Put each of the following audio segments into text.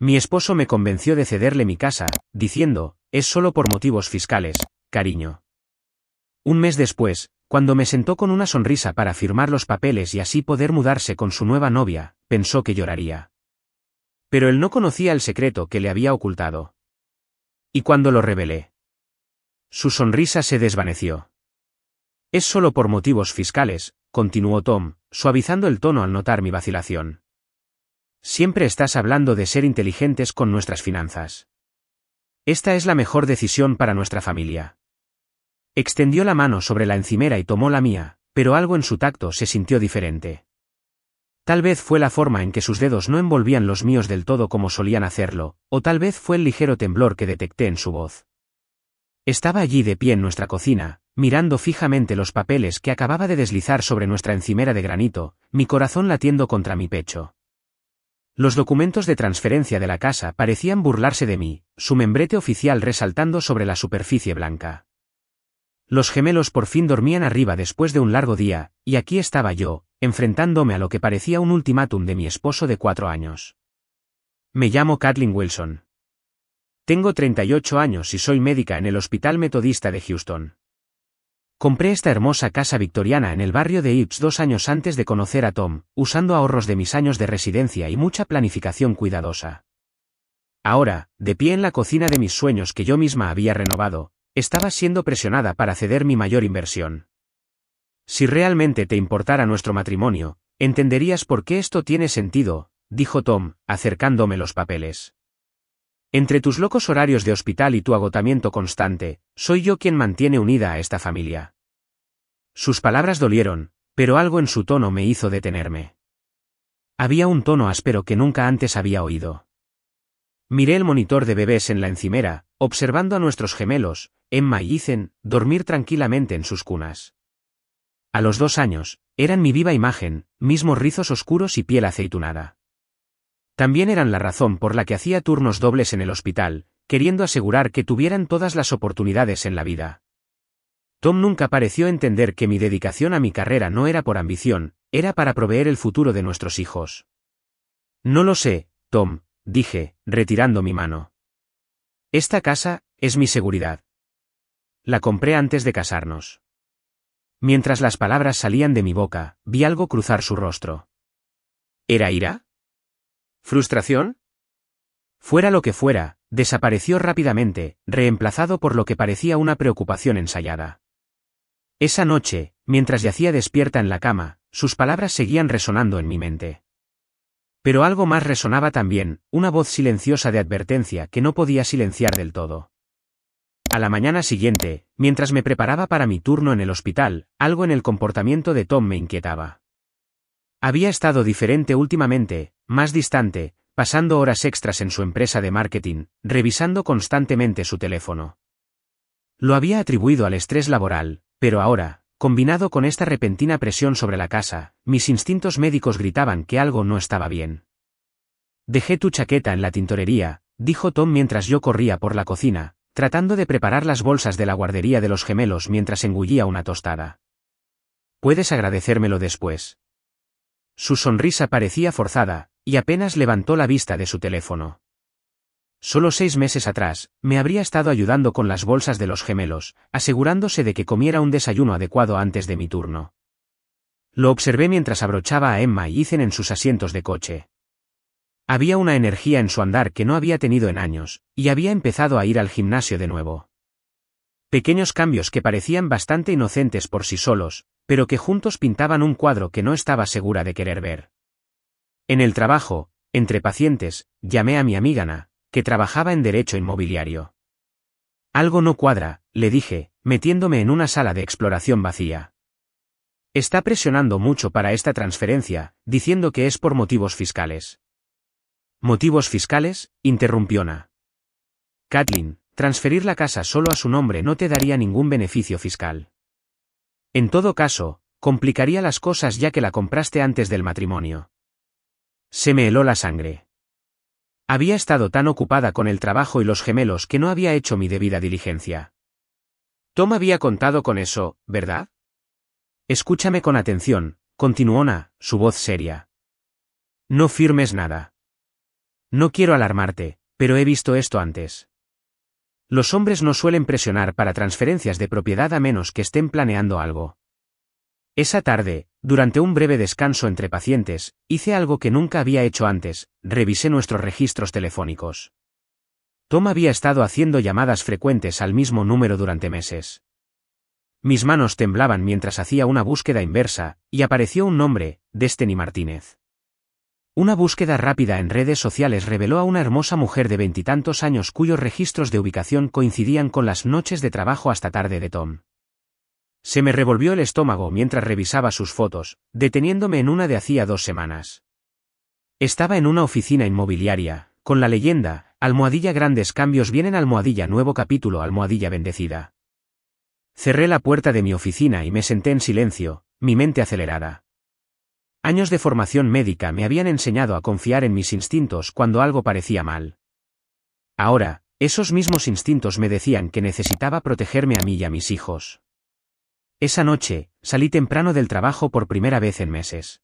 Mi esposo me convenció de cederle mi casa, diciendo, es solo por motivos fiscales, cariño. Un mes después, cuando me sentó con una sonrisa para firmar los papeles y así poder mudarse con su nueva novia, pensó que lloraría. Pero él no conocía el secreto que le había ocultado. Y cuando lo revelé, su sonrisa se desvaneció. Es solo por motivos fiscales, continuó Tom, suavizando el tono al notar mi vacilación. Siempre estás hablando de ser inteligentes con nuestras finanzas. Esta es la mejor decisión para nuestra familia. Extendió la mano sobre la encimera y tomó la mía, pero algo en su tacto se sintió diferente. Tal vez fue la forma en que sus dedos no envolvían los míos del todo como solían hacerlo, o tal vez fue el ligero temblor que detecté en su voz. Estaba allí de pie en nuestra cocina, mirando fijamente los papeles que acababa de deslizar sobre nuestra encimera de granito, mi corazón latiendo contra mi pecho. Los documentos de transferencia de la casa parecían burlarse de mí, su membrete oficial resaltando sobre la superficie blanca. Los gemelos por fin dormían arriba después de un largo día, y aquí estaba yo, enfrentándome a lo que parecía un ultimátum de mi esposo de 4 años. Me llamo Kathleen Wilson. Tengo 38 años y soy médica en el Hospital Metodista de Houston. Compré esta hermosa casa victoriana en el barrio de Ips 2 años antes de conocer a Tom, usando ahorros de mis años de residencia y mucha planificación cuidadosa. Ahora, de pie en la cocina de mis sueños que yo misma había renovado, estaba siendo presionada para ceder mi mayor inversión. Si realmente te importara nuestro matrimonio, entenderías por qué esto tiene sentido, dijo Tom, acercándome los papeles. Entre tus locos horarios de hospital y tu agotamiento constante, soy yo quien mantiene unida a esta familia. Sus palabras dolieron, pero algo en su tono me hizo detenerme. Había un tono áspero que nunca antes había oído. Miré el monitor de bebés en la encimera, observando a nuestros gemelos, Emma y Ethan, dormir tranquilamente en sus cunas. A los 2 años, eran mi viva imagen, mismos rizos oscuros y piel aceitunada. También eran la razón por la que hacía turnos dobles en el hospital, queriendo asegurar que tuvieran todas las oportunidades en la vida. Tom nunca pareció entender que mi dedicación a mi carrera no era por ambición, era para proveer el futuro de nuestros hijos. No lo sé, Tom, dije, retirando mi mano. Esta casa es mi seguridad. La compré antes de casarnos. Mientras las palabras salían de mi boca, vi algo cruzar su rostro. ¿Era ira? ¿Frustración? Fuera lo que fuera, desapareció rápidamente, reemplazado por lo que parecía una preocupación ensayada. Esa noche, mientras yacía despierta en la cama, sus palabras seguían resonando en mi mente. Pero algo más resonaba también, una voz silenciosa de advertencia que no podía silenciar del todo. A la mañana siguiente, mientras me preparaba para mi turno en el hospital, algo en el comportamiento de Tom me inquietaba. Había estado diferente últimamente, más distante, pasando horas extras en su empresa de marketing, revisando constantemente su teléfono. Lo había atribuido al estrés laboral, pero ahora, combinado con esta repentina presión sobre la casa, mis instintos médicos gritaban que algo no estaba bien. Dejé tu chaqueta en la tintorería, dijo Tom mientras yo corría por la cocina, tratando de preparar las bolsas de la guardería de los gemelos mientras engullía una tostada. Puedes agradecérmelo después. Su sonrisa parecía forzada, y apenas levantó la vista de su teléfono. Solo 6 meses atrás, me habría estado ayudando con las bolsas de los gemelos, asegurándose de que comiera un desayuno adecuado antes de mi turno. Lo observé mientras abrochaba a Emma y Ethan en sus asientos de coche. Había una energía en su andar que no había tenido en años, y había empezado a ir al gimnasio de nuevo. Pequeños cambios que parecían bastante inocentes por sí solos, pero que juntos pintaban un cuadro que no estaba segura de querer ver. En el trabajo, entre pacientes, llamé a mi amiga Ana, que trabajaba en derecho inmobiliario. Algo no cuadra, le dije, metiéndome en una sala de exploración vacía. Está presionando mucho para esta transferencia, diciendo que es por motivos fiscales. ¿Motivos fiscales?, interrumpió Ana. Kathleen, transferir la casa solo a su nombre no te daría ningún beneficio fiscal. En todo caso, complicaría las cosas ya que la compraste antes del matrimonio. Se me heló la sangre. Había estado tan ocupada con el trabajo y los gemelos que no había hecho mi debida diligencia. Tom había contado con eso, ¿verdad? Escúchame con atención, continuó Ana, su voz seria. No firmes nada. No quiero alarmarte, pero he visto esto antes. Los hombres no suelen presionar para transferencias de propiedad a menos que estén planeando algo. Esa tarde, durante un breve descanso entre pacientes, hice algo que nunca había hecho antes, revisé nuestros registros telefónicos. Tom había estado haciendo llamadas frecuentes al mismo número durante meses. Mis manos temblaban mientras hacía una búsqueda inversa, y apareció un nombre, Destiny Martínez. Una búsqueda rápida en redes sociales reveló a una hermosa mujer de 20 y tantos años cuyos registros de ubicación coincidían con las noches de trabajo hasta tarde de Tom. Se me revolvió el estómago mientras revisaba sus fotos, deteniéndome en una de hacía 2 semanas. Estaba en una oficina inmobiliaria, con la leyenda, almohadilla grandes cambios vienen almohadilla nuevo capítulo almohadilla bendecida. Cerré la puerta de mi oficina y me senté en silencio, mi mente acelerada. Años de formación médica me habían enseñado a confiar en mis instintos cuando algo parecía mal. Ahora, esos mismos instintos me decían que necesitaba protegerme a mí y a mis hijos. Esa noche, salí temprano del trabajo por primera vez en meses.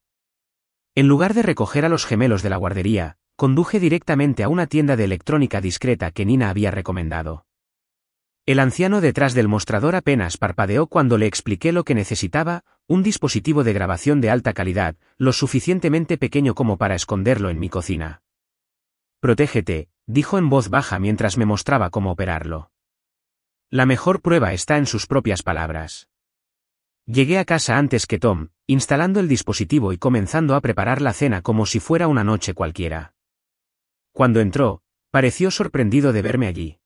En lugar de recoger a los gemelos de la guardería, conduje directamente a una tienda de electrónica discreta que Nina había recomendado. El anciano detrás del mostrador apenas parpadeó cuando le expliqué lo que necesitaba, un dispositivo de grabación de alta calidad, lo suficientemente pequeño como para esconderlo en mi cocina. Protégete, dijo en voz baja mientras me mostraba cómo operarlo. La mejor prueba está en sus propias palabras. Llegué a casa antes que Tom, instalando el dispositivo y comenzando a preparar la cena como si fuera una noche cualquiera. Cuando entró, pareció sorprendido de verme allí.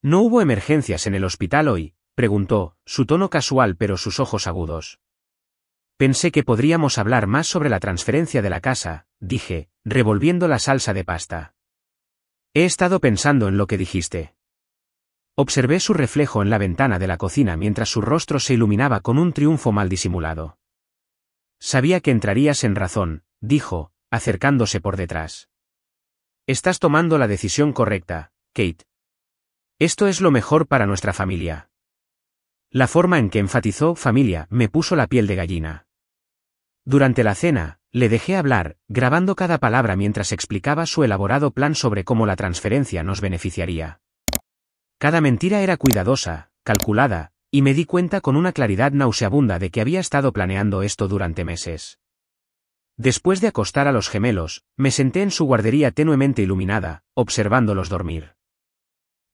¿No hubo emergencias en el hospital hoy?, preguntó, su tono casual pero sus ojos agudos. Pensé que podríamos hablar más sobre la transferencia de la casa, dije, revolviendo la salsa de pasta. He estado pensando en lo que dijiste. Observé su reflejo en la ventana de la cocina mientras su rostro se iluminaba con un triunfo mal disimulado. Sabía que entrarías en razón, dijo, acercándose por detrás. Estás tomando la decisión correcta, Kate. Esto es lo mejor para nuestra familia. La forma en que enfatizó familia me puso la piel de gallina. Durante la cena, le dejé hablar, grabando cada palabra mientras explicaba su elaborado plan sobre cómo la transferencia nos beneficiaría. Cada mentira era cuidadosa, calculada, y me di cuenta con una claridad nauseabunda de que había estado planeando esto durante meses. Después de acostar a los gemelos, me senté en su guardería tenuemente iluminada, observándolos dormir.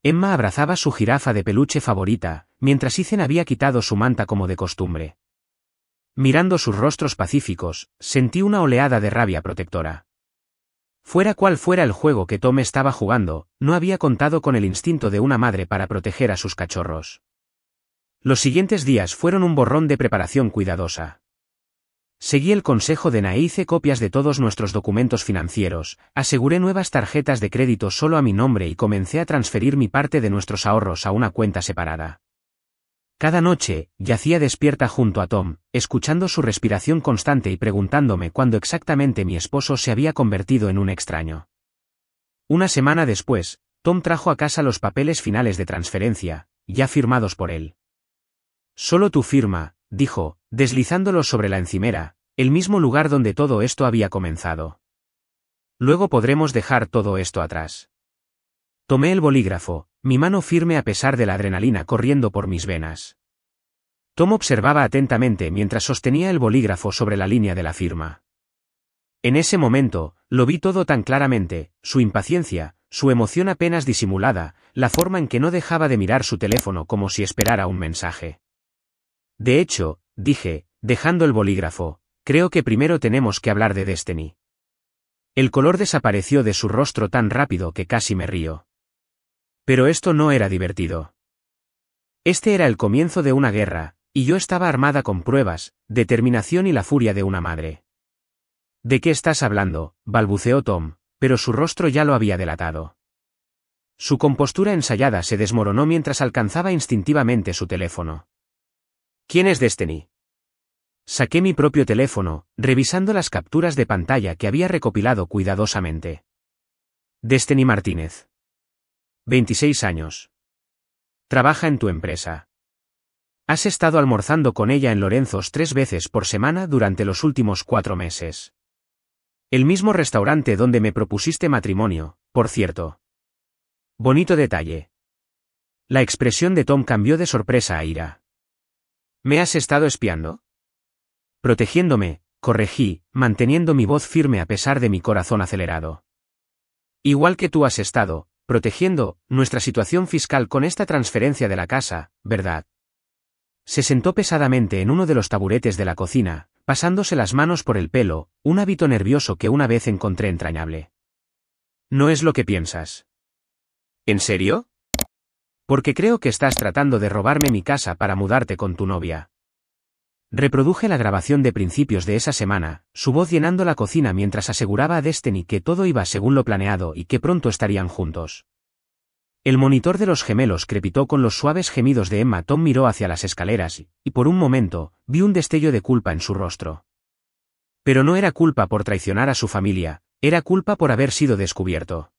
Emma abrazaba su jirafa de peluche favorita, mientras Ethan había quitado su manta como de costumbre. Mirando sus rostros pacíficos, sentí una oleada de rabia protectora. Fuera cual fuera el juego que Tom estaba jugando, no había contado con el instinto de una madre para proteger a sus cachorros. Los siguientes días fueron un borrón de preparación cuidadosa. Seguí el consejo de Na e hice copias de todos nuestros documentos financieros, aseguré nuevas tarjetas de crédito solo a mi nombre y comencé a transferir mi parte de nuestros ahorros a una cuenta separada. Cada noche, yacía despierta junto a Tom, escuchando su respiración constante y preguntándome cuándo exactamente mi esposo se había convertido en un extraño. Una semana después, Tom trajo a casa los papeles finales de transferencia, ya firmados por él. Solo tu firma, dijo, deslizándolos sobre la encimera, el mismo lugar donde todo esto había comenzado. Luego podremos dejar todo esto atrás. Tomé el bolígrafo, mi mano firme a pesar de la adrenalina corriendo por mis venas. Tom observaba atentamente mientras sostenía el bolígrafo sobre la línea de la firma. En ese momento, lo vi todo tan claramente, su impaciencia, su emoción apenas disimulada, la forma en que no dejaba de mirar su teléfono como si esperara un mensaje. De hecho, dije, dejando el bolígrafo, creo que primero tenemos que hablar de Destiny. El color desapareció de su rostro tan rápido que casi me río. Pero esto no era divertido. Este era el comienzo de una guerra, y yo estaba armada con pruebas, determinación y la furia de una madre. ¿De qué estás hablando?, balbuceó Tom, pero su rostro ya lo había delatado. Su compostura ensayada se desmoronó mientras alcanzaba instintivamente su teléfono. ¿Quién es Destiny? Saqué mi propio teléfono, revisando las capturas de pantalla que había recopilado cuidadosamente. Destiny Martínez. 26 años. Trabaja en tu empresa. Has estado almorzando con ella en Lorenzos 3 veces por semana durante los últimos 4 meses. El mismo restaurante donde me propusiste matrimonio, por cierto. Bonito detalle. La expresión de Tom cambió de sorpresa a ira. ¿Me has estado espiando? Protegiéndome, corregí, manteniendo mi voz firme a pesar de mi corazón acelerado. Igual que tú has estado, protegiendo nuestra situación fiscal con esta transferencia de la casa, ¿verdad? Se sentó pesadamente en uno de los taburetes de la cocina, pasándose las manos por el pelo, un hábito nervioso que una vez encontré entrañable. ¿No es lo que piensas? ¿En serio? Porque creo que estás tratando de robarme mi casa para mudarte con tu novia. Reproduje la grabación de principios de esa semana, su voz llenando la cocina mientras aseguraba a Destiny que todo iba según lo planeado y que pronto estarían juntos. El monitor de los gemelos crepitó con los suaves gemidos de Emma. Tom miró hacia las escaleras y por un momento, vi un destello de culpa en su rostro. Pero no era culpa por traicionar a su familia, era culpa por haber sido descubierto.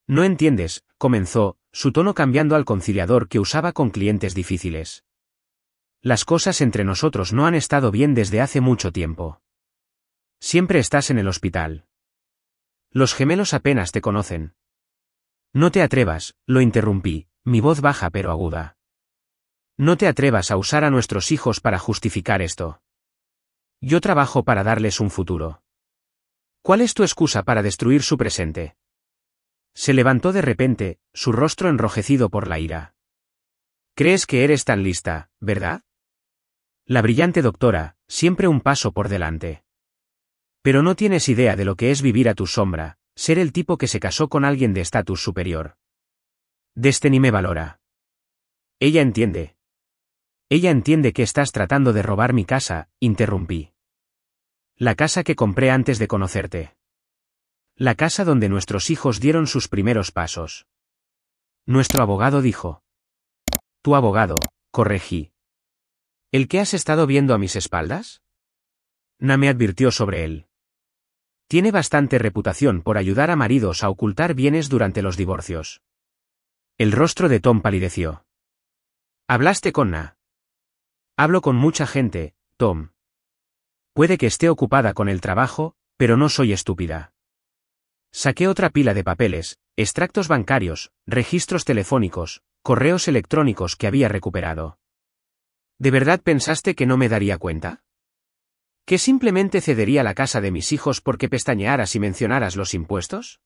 No entiendes, comenzó, su tono cambiando al conciliador que usaba con clientes difíciles. Las cosas entre nosotros no han estado bien desde hace mucho tiempo. Siempre estás en el hospital. Los gemelos apenas te conocen. No te atrevas, lo interrumpí, mi voz baja pero aguda. No te atrevas a usar a nuestros hijos para justificar esto. Yo trabajo para darles un futuro. ¿Cuál es tu excusa para destruir su presente? Se levantó de repente, su rostro enrojecido por la ira. ¿Crees que eres tan lista, verdad? La brillante doctora, siempre un paso por delante. Pero no tienes idea de lo que es vivir a tu sombra, ser el tipo que se casó con alguien de estatus superior. Destiny me valora. Ella entiende. Ella entiende que estás tratando de robar mi casa, interrumpí. La casa que compré antes de conocerte. La casa donde nuestros hijos dieron sus primeros pasos. Nuestro abogado dijo. Tu abogado, corregí. ¿El que has estado viendo a mis espaldas? Na me advirtió sobre él. Tiene bastante reputación por ayudar a maridos a ocultar bienes durante los divorcios. El rostro de Tom palideció. ¿Hablaste con Na? Hablo con mucha gente, Tom. Puede que esté ocupada con el trabajo, pero no soy estúpida. Saqué otra pila de papeles, extractos bancarios, registros telefónicos, correos electrónicos que había recuperado. ¿De verdad pensaste que no me daría cuenta? ¿Que simplemente cedería la casa de mis hijos porque pestañearas y mencionaras los impuestos?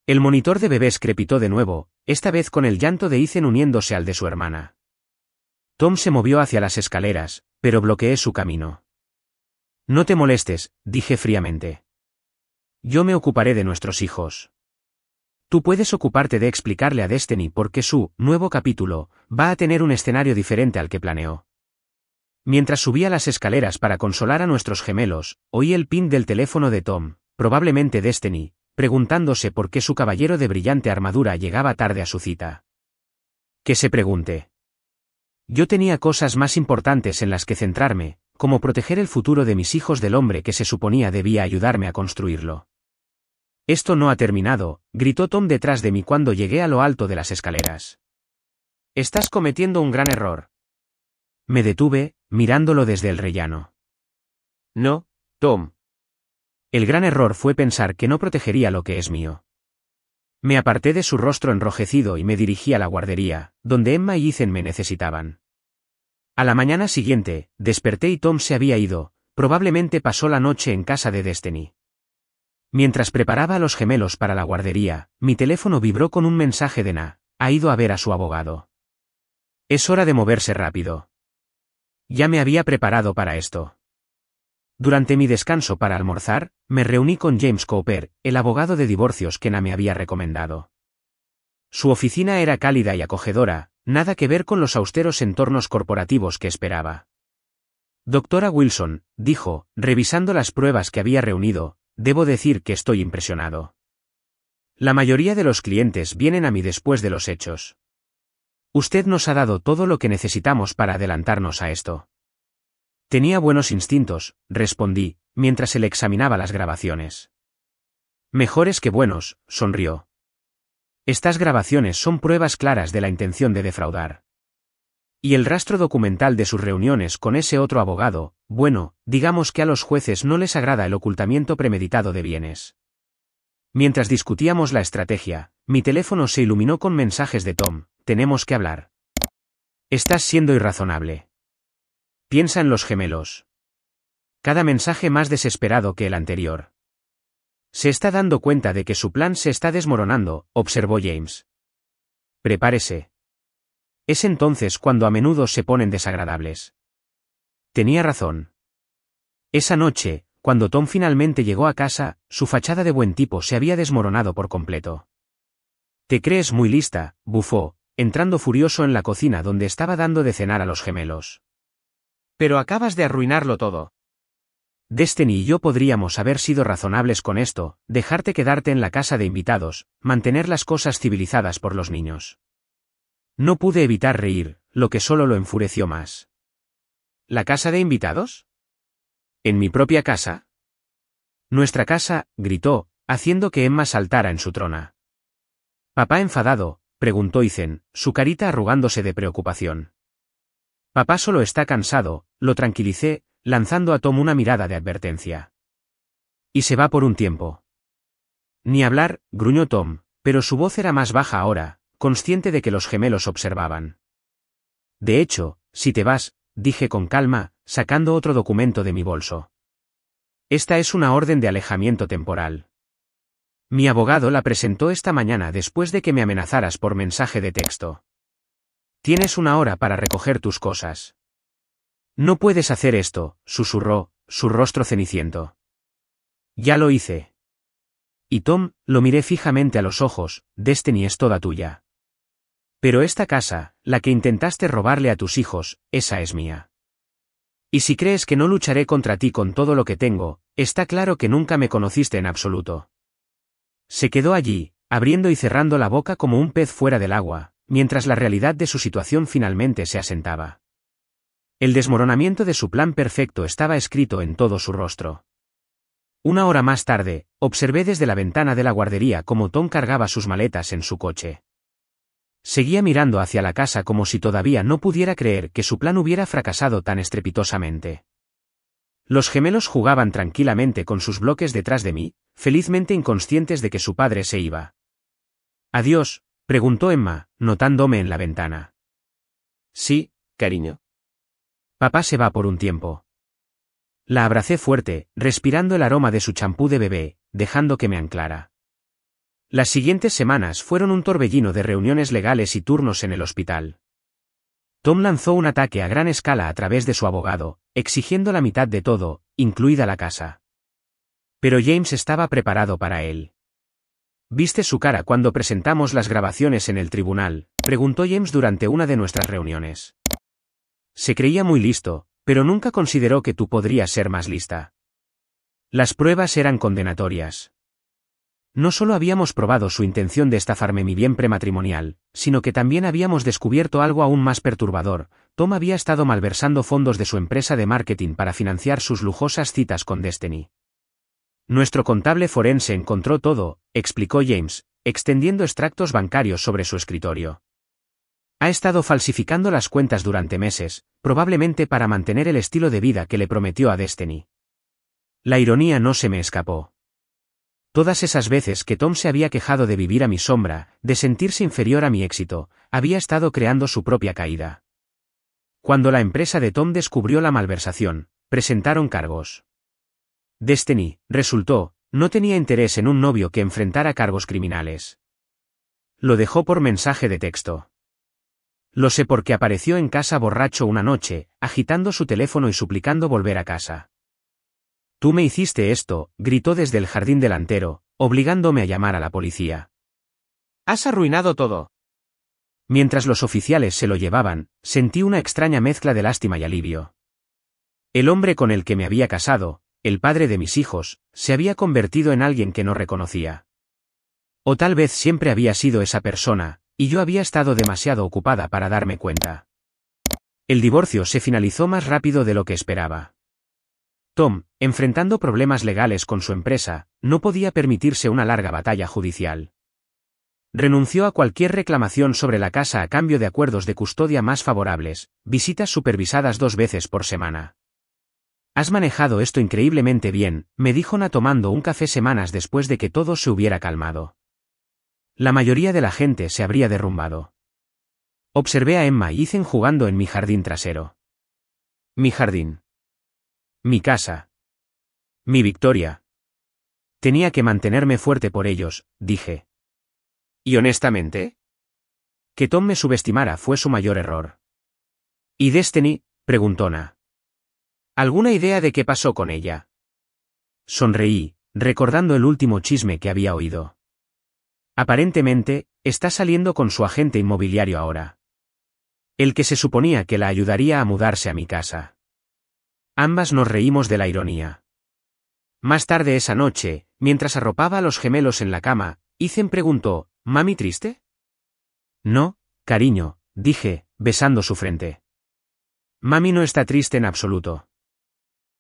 El monitor de bebés crepitó de nuevo, esta vez con el llanto de Ethan uniéndose al de su hermana. Tom se movió hacia las escaleras, pero bloqueé su camino. No te molestes, dije fríamente. Yo me ocuparé de nuestros hijos. Tú puedes ocuparte de explicarle a Destiny por qué su nuevo capítulo va a tener un escenario diferente al que planeó. Mientras subía las escaleras para consolar a nuestros gemelos, oí el pin del teléfono de Tom, probablemente Destiny, preguntándose por qué su caballero de brillante armadura llegaba tarde a su cita. Que se pregunte. Yo tenía cosas más importantes en las que centrarme, como proteger el futuro de mis hijos del hombre que se suponía debía ayudarme a construirlo. Esto no ha terminado, gritó Tom detrás de mí cuando llegué a lo alto de las escaleras. Estás cometiendo un gran error. Me detuve, mirándolo desde el rellano. No, Tom. El gran error fue pensar que no protegería lo que es mío. Me aparté de su rostro enrojecido y me dirigí a la guardería, donde Emma y Ethan me necesitaban. A la mañana siguiente, desperté y Tom se había ido, probablemente pasó la noche en casa de Destiny. Mientras preparaba a los gemelos para la guardería, mi teléfono vibró con un mensaje de Na, ha ido a ver a su abogado. Es hora de moverse rápido. Ya me había preparado para esto. Durante mi descanso para almorzar, me reuní con James Cooper, el abogado de divorcios que Na me había recomendado. Su oficina era cálida y acogedora, nada que ver con los austeros entornos corporativos que esperaba. Doctora Wilson, dijo, revisando las pruebas que había reunido, debo decir que estoy impresionado. La mayoría de los clientes vienen a mí después de los hechos. Usted nos ha dado todo lo que necesitamos para adelantarnos a esto. Tenía buenos instintos, respondí, mientras él examinaba las grabaciones. Mejores que buenos, sonrió. Estas grabaciones son pruebas claras de la intención de defraudar. Y el rastro documental de sus reuniones con ese otro abogado, bueno, digamos que a los jueces no les agrada el ocultamiento premeditado de bienes. Mientras discutíamos la estrategia, mi teléfono se iluminó con mensajes de Tom: tenemos que hablar. Estás siendo irrazonable. Piensa en los gemelos. Cada mensaje más desesperado que el anterior. Se está dando cuenta de que su plan se está desmoronando, observó James. Prepárese. Es entonces cuando a menudo se ponen desagradables. Tenía razón. Esa noche, cuando Tom finalmente llegó a casa, su fachada de buen tipo se había desmoronado por completo. Te crees muy lista, bufó, entrando furioso en la cocina donde estaba dando de cenar a los gemelos. Pero acabas de arruinarlo todo. Destiny y yo podríamos haber sido razonables con esto, dejarte quedarte en la casa de invitados, mantener las cosas civilizadas por los niños. No pude evitar reír, lo que solo lo enfureció más. ¿La casa de invitados? ¿En mi propia casa? Nuestra casa, gritó, haciendo que Emma saltara en su trona. ¿Papá enfadado?, preguntó Ethan, su carita arrugándose de preocupación. Papá solo está cansado, lo tranquilicé, lanzando a Tom una mirada de advertencia. Y se va por un tiempo. Ni hablar, gruñó Tom, pero su voz era más baja ahora, consciente de que los gemelos observaban. De hecho, si te vas, dije con calma, sacando otro documento de mi bolso. Esta es una orden de alejamiento temporal. Mi abogado la presentó esta mañana después de que me amenazaras por mensaje de texto. Tienes una hora para recoger tus cosas. No puedes hacer esto, susurró, su rostro ceniciento. Ya lo hice. Y Tom, lo miré fijamente a los ojos: Destiny es toda tuya. Pero esta casa, la que intentaste robarle a tus hijos, esa es mía. Y si crees que no lucharé contra ti con todo lo que tengo, está claro que nunca me conociste en absoluto. Se quedó allí, abriendo y cerrando la boca como un pez fuera del agua, mientras la realidad de su situación finalmente se asentaba. El desmoronamiento de su plan perfecto estaba escrito en todo su rostro. Una hora más tarde, observé desde la ventana de la guardería cómo Tom cargaba sus maletas en su coche. Seguía mirando hacia la casa como si todavía no pudiera creer que su plan hubiera fracasado tan estrepitosamente. Los gemelos jugaban tranquilamente con sus bloques detrás de mí, felizmente inconscientes de que su padre se iba. «¿Adiós?», preguntó Emma, notándome en la ventana. «Sí, cariño. Papá se va por un tiempo». La abracé fuerte, respirando el aroma de su champú de bebé, dejando que me anclara. Las siguientes semanas fueron un torbellino de reuniones legales y turnos en el hospital. Tom lanzó un ataque a gran escala a través de su abogado, exigiendo la mitad de todo, incluida la casa. Pero James estaba preparado para él. ¿Viste su cara cuando presentamos las grabaciones en el tribunal?, preguntó James durante una de nuestras reuniones. Se creía muy listo, pero nunca consideró que tú podrías ser más lista. Las pruebas eran condenatorias. No solo habíamos probado su intención de estafarme mi bien prematrimonial, sino que también habíamos descubierto algo aún más perturbador: Tom había estado malversando fondos de su empresa de marketing para financiar sus lujosas citas con Destiny. Nuestro contable forense encontró todo, explicó James, extendiendo extractos bancarios sobre su escritorio. Ha estado falsificando las cuentas durante meses, probablemente para mantener el estilo de vida que le prometió a Destiny. La ironía no se me escapó. Todas esas veces que Tom se había quejado de vivir a mi sombra, de sentirse inferior a mi éxito, había estado creando su propia caída. Cuando la empresa de Tom descubrió la malversación, presentaron cargos. Destiny, resultó, no tenía interés en un novio que enfrentara cargos criminales. Lo dejó por mensaje de texto. Lo sé porque apareció en casa borracho una noche, agitando su teléfono y suplicando volver a casa. «Tú me hiciste esto», gritó desde el jardín delantero, obligándome a llamar a la policía. «Has arruinado todo». Mientras los oficiales se lo llevaban, sentí una extraña mezcla de lástima y alivio. El hombre con el que me había casado, el padre de mis hijos, se había convertido en alguien que no reconocía. O tal vez siempre había sido esa persona, y yo había estado demasiado ocupada para darme cuenta. El divorcio se finalizó más rápido de lo que esperaba. Tom, enfrentando problemas legales con su empresa, no podía permitirse una larga batalla judicial. Renunció a cualquier reclamación sobre la casa a cambio de acuerdos de custodia más favorables, visitas supervisadas 2 veces por semana. Has manejado esto increíblemente bien, me dijo Na tomando un café semanas después de que todo se hubiera calmado. La mayoría de la gente se habría derrumbado. Observé a Emma y Ethan jugando en mi jardín trasero. Mi jardín. Mi casa. Mi victoria. Tenía que mantenerme fuerte por ellos, dije. ¿Y honestamente? Que Tom me subestimara fue su mayor error. ¿Y Destiny? Preguntó Na. ¿Alguna idea de qué pasó con ella? Sonreí, recordando el último chisme que había oído. Aparentemente, está saliendo con su agente inmobiliario ahora. El que se suponía que la ayudaría a mudarse a mi casa. Ambas nos reímos de la ironía. Más tarde esa noche, mientras arropaba a los gemelos en la cama, Ethan preguntó, ¿Mami triste? No, cariño, dije, besando su frente. Mami no está triste en absoluto.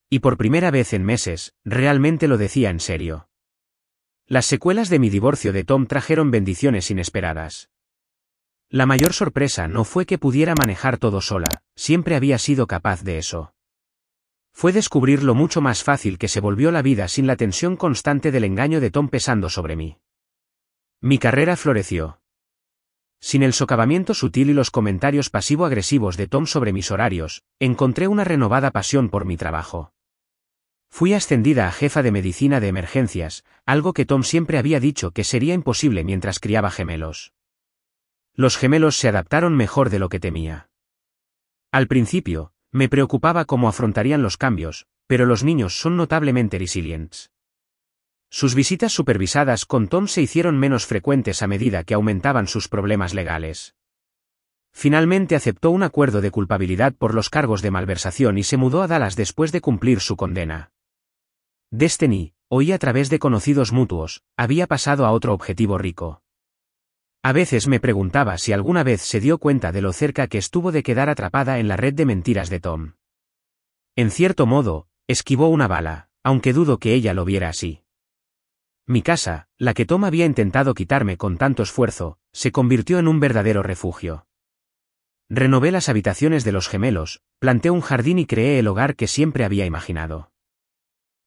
Y por primera vez en meses, realmente lo decía en serio. Las secuelas de mi divorcio de Tom trajeron bendiciones inesperadas. La mayor sorpresa no fue que pudiera manejar todo sola, siempre había sido capaz de eso. Fue descubrir lo mucho más fácil que se volvió la vida sin la tensión constante del engaño de Tom pesando sobre mí. Mi carrera floreció. Sin el socavamiento sutil y los comentarios pasivo-agresivos de Tom sobre mis horarios, encontré una renovada pasión por mi trabajo. Fui ascendida a jefa de medicina de emergencias, algo que Tom siempre había dicho que sería imposible mientras criaba gemelos. Los gemelos se adaptaron mejor de lo que temía. Al principio, me preocupaba cómo afrontarían los cambios, pero los niños son notablemente resilientes. Sus visitas supervisadas con Tom se hicieron menos frecuentes a medida que aumentaban sus problemas legales. Finalmente aceptó un acuerdo de culpabilidad por los cargos de malversación y se mudó a Dallas después de cumplir su condena. Destiny, oí a través de conocidos mutuos, había pasado a otro objetivo rico. A veces me preguntaba si alguna vez se dio cuenta de lo cerca que estuvo de quedar atrapada en la red de mentiras de Tom. En cierto modo, esquivó una bala, aunque dudo que ella lo viera así. Mi casa, la que Tom había intentado quitarme con tanto esfuerzo, se convirtió en un verdadero refugio. Renové las habitaciones de los gemelos, planté un jardín y creé el hogar que siempre había imaginado.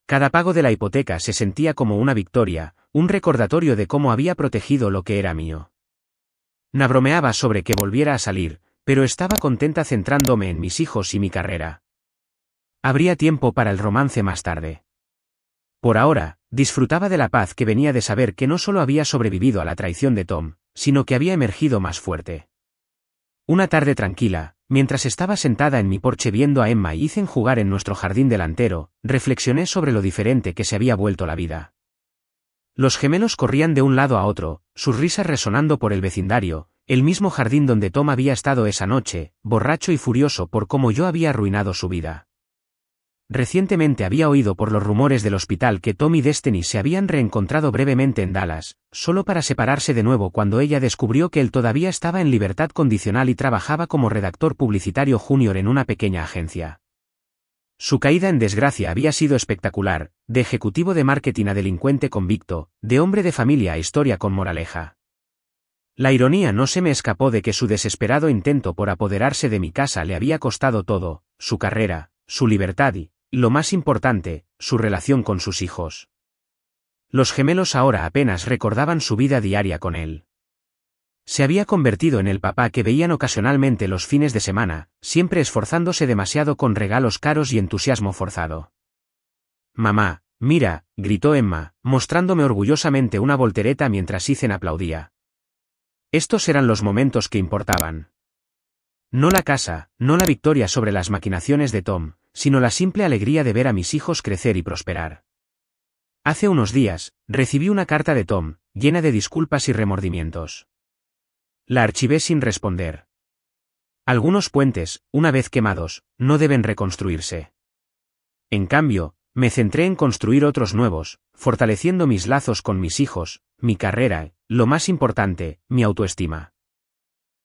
Cada pago de la hipoteca se sentía como una victoria, un recordatorio de cómo había protegido lo que era mío. Na bromeaba sobre que volviera a salir, pero estaba contenta centrándome en mis hijos y mi carrera. Habría tiempo para el romance más tarde. Por ahora, disfrutaba de la paz que venía de saber que no solo había sobrevivido a la traición de Tom, sino que había emergido más fuerte. Una tarde tranquila, mientras estaba sentada en mi porche viendo a Emma y Ethan jugar en nuestro jardín delantero, reflexioné sobre lo diferente que se había vuelto la vida. Los gemelos corrían de un lado a otro, sus risas resonando por el vecindario, el mismo jardín donde Tom había estado esa noche, borracho y furioso por cómo yo había arruinado su vida. Recientemente había oído por los rumores del hospital que Tom y Destiny se habían reencontrado brevemente en Dallas, solo para separarse de nuevo cuando ella descubrió que él todavía estaba en libertad condicional y trabajaba como redactor publicitario junior en una pequeña agencia. Su caída en desgracia había sido espectacular, de ejecutivo de marketing a delincuente convicto, de hombre de familia a historia con moraleja. La ironía no se me escapó de que su desesperado intento por apoderarse de mi casa le había costado todo, su carrera, su libertad y, lo más importante, su relación con sus hijos. Los gemelos ahora apenas recordaban su vida diaria con él. Se había convertido en el papá que veían ocasionalmente los fines de semana, siempre esforzándose demasiado con regalos caros y entusiasmo forzado. «Mamá, mira», gritó Emma, mostrándome orgullosamente una voltereta mientras Ethan aplaudía. Estos eran los momentos que importaban. No la casa, no la victoria sobre las maquinaciones de Tom, sino la simple alegría de ver a mis hijos crecer y prosperar. Hace unos días, recibí una carta de Tom, llena de disculpas y remordimientos. La archivé sin responder. Algunos puentes, una vez quemados, no deben reconstruirse. En cambio, me centré en construir otros nuevos, fortaleciendo mis lazos con mis hijos, mi carrera y, lo más importante, mi autoestima.